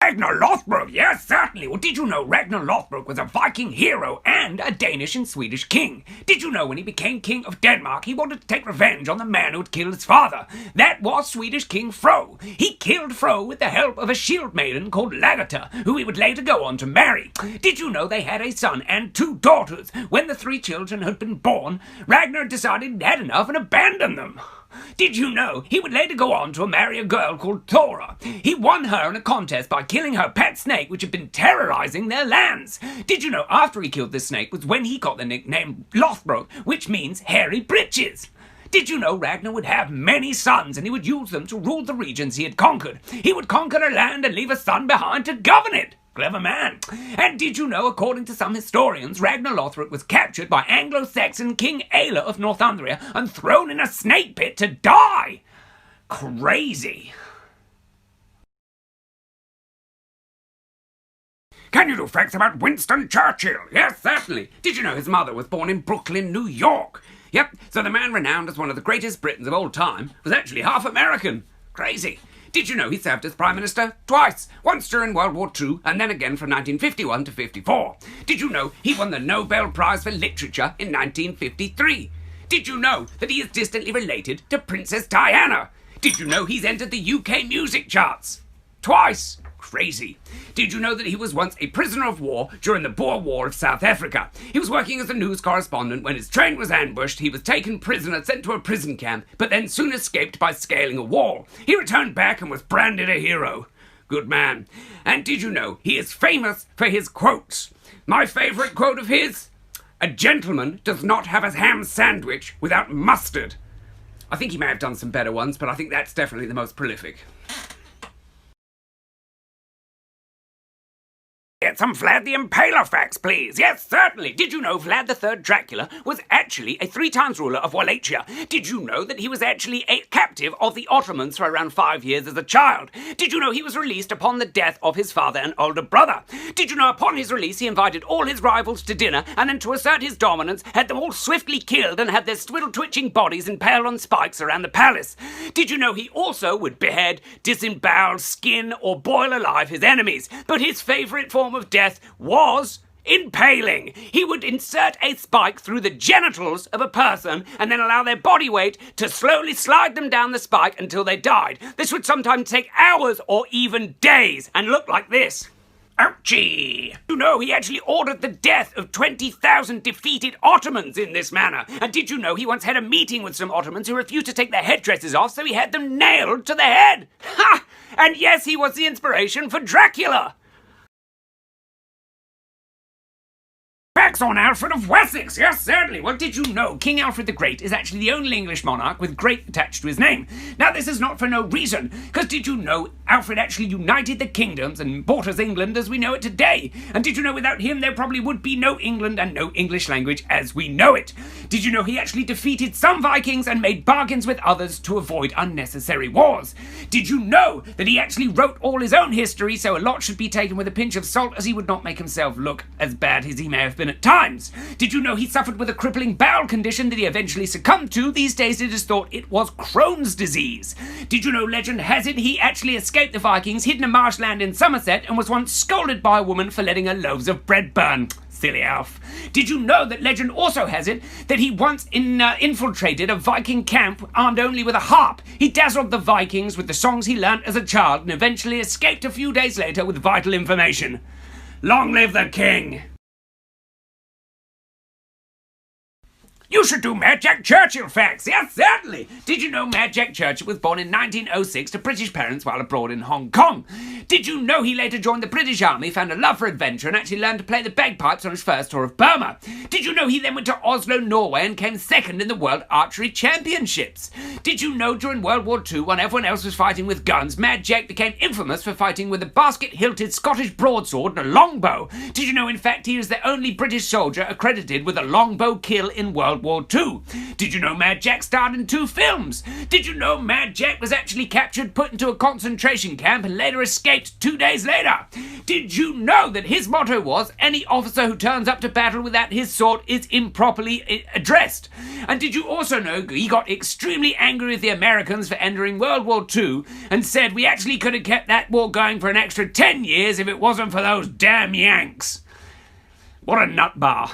Ragnar Lothbrok, yes, certainly. Well, did you know Ragnar Lothbrok was a Viking hero and a Danish and Swedish king? Did you know when he became king of Denmark, he wanted to take revenge on the man who had killed his father? That was Swedish King Fro. He killed Fro with the help of a shield maiden called Lagata, who he would later go on to marry. Did you know they had a son and 2 daughters? When the 3 children had been born, Ragnar decided he'd had enough and abandoned them. Did you know he would later go on to marry a girl called Thora? He won her in a contest by killing her pet snake, which had been terrorizing their lands. Did you know after he killed this snake was when he got the nickname Lothbrok, which means hairy breeches? Did you know Ragnar would have many sons and he would use them to rule the regions he had conquered? He would conquer a land and leave a son behind to govern it. Clever man. And did you know, according to some historians, Ragnar Lothbrok was captured by Anglo-Saxon King Aela of Northumbria and thrown in a snake pit to die? Crazy. Can you do facts about Winston Churchill? Yes, certainly. Did you know his mother was born in Brooklyn, New York? Yep, so the man renowned as one of the greatest Britons of all time was actually half American. Crazy. Did you know he served as Prime Minister twice? Once during World War II and then again from 1951 to 54. Did you know he won the Nobel Prize for Literature in 1953? Did you know that he is distantly related to Princess Diana? Did you know he's entered the UK music charts? Twice. Crazy. Did you know that he was once a prisoner of war during the Boer War of South Africa? He was working as a news correspondent when his train was ambushed. He was taken prisoner, sent to a prison camp, but then soon escaped by scaling a wall. He returned back and was branded a hero. Good man. And did you know he is famous for his quotes? My favourite quote of his? A gentleman does not have a ham sandwich without mustard. I think he may have done some better ones, but I think that's definitely the most prolific. Get some Vlad the Impaler facts, please. Yes, certainly. Did you know Vlad the Third Dracula was actually a 3 times ruler of Wallachia? Did you know that he was actually a captive of the Ottomans for around 5 years as a child? Did you know he was released upon the death of his father and older brother? Did you know upon his release he invited all his rivals to dinner and then to assert his dominance had them all swiftly killed and had their swivel-twitching bodies impaled on spikes around the palace? Did you know he also would behead, disembowel, skin or boil alive his enemies? But his favourite form of death was impaling. He would insert a spike through the genitals of a person and then allow their body weight to slowly slide them down the spike until they died. This would sometimes take hours or even days and look like this. Ouchie! You know, he actually ordered the death of 20,000 defeated Ottomans in this manner. And did you know he once had a meeting with some Ottomans who refused to take their headdresses off, so he had them nailed to the head? Ha! And yes, he was the inspiration for Dracula. Facts on Alfred of Wessex, yes, certainly. Well, did you know King Alfred the Great is actually the only English monarch with great attached to his name? Now, this is not for no reason, because did you know Alfred actually united the kingdoms and brought us England as we know it today? And did you know without him there probably would be no England and no English language as we know it? Did you know he actually defeated some Vikings and made bargains with others to avoid unnecessary wars? Did you know that he actually wrote all his own history, so a lot should be taken with a pinch of salt, as he would not make himself look as bad as he may have been at times? Did you know he suffered with a crippling bowel condition that he eventually succumbed to? These days it is thought it was Crohn's disease. Did you know legend has it he actually escaped the Vikings, hid in a marshland in Somerset, and was once scolded by a woman for letting her loaves of bread burn? Silly Alf. Did you know that legend also has it that he once infiltrated a Viking camp armed only with a harp? He dazzled the Vikings with the songs he learnt as a child and eventually escaped a few days later with vital information. Long live the king! You should do Mad Jack Churchill facts. Yes, certainly. Did you know Mad Jack Churchill was born in 1906 to British parents while abroad in Hong Kong? Did you know he later joined the British Army, found a love for adventure, and actually learned to play the bagpipes on his first tour of Burma? Did you know he then went to Oslo, Norway, and came second in the World Archery Championships? Did you know during World War II, when everyone else was fighting with guns, Mad Jack became infamous for fighting with a basket-hilted Scottish broadsword and a longbow? Did you know, in fact, he is the only British soldier accredited with a longbow kill in World World War II? Did you know Mad Jack starred in 2 films? Did you know Mad Jack was actually captured, put into a concentration camp, and later escaped 2 days later? Did you know that his motto was, any officer who turns up to battle without his sword is improperly addressed? And did you also know he got extremely angry with the Americans for entering World War II and said we actually could have kept that war going for an extra 10 years if it wasn't for those damn Yanks? What a nut bar.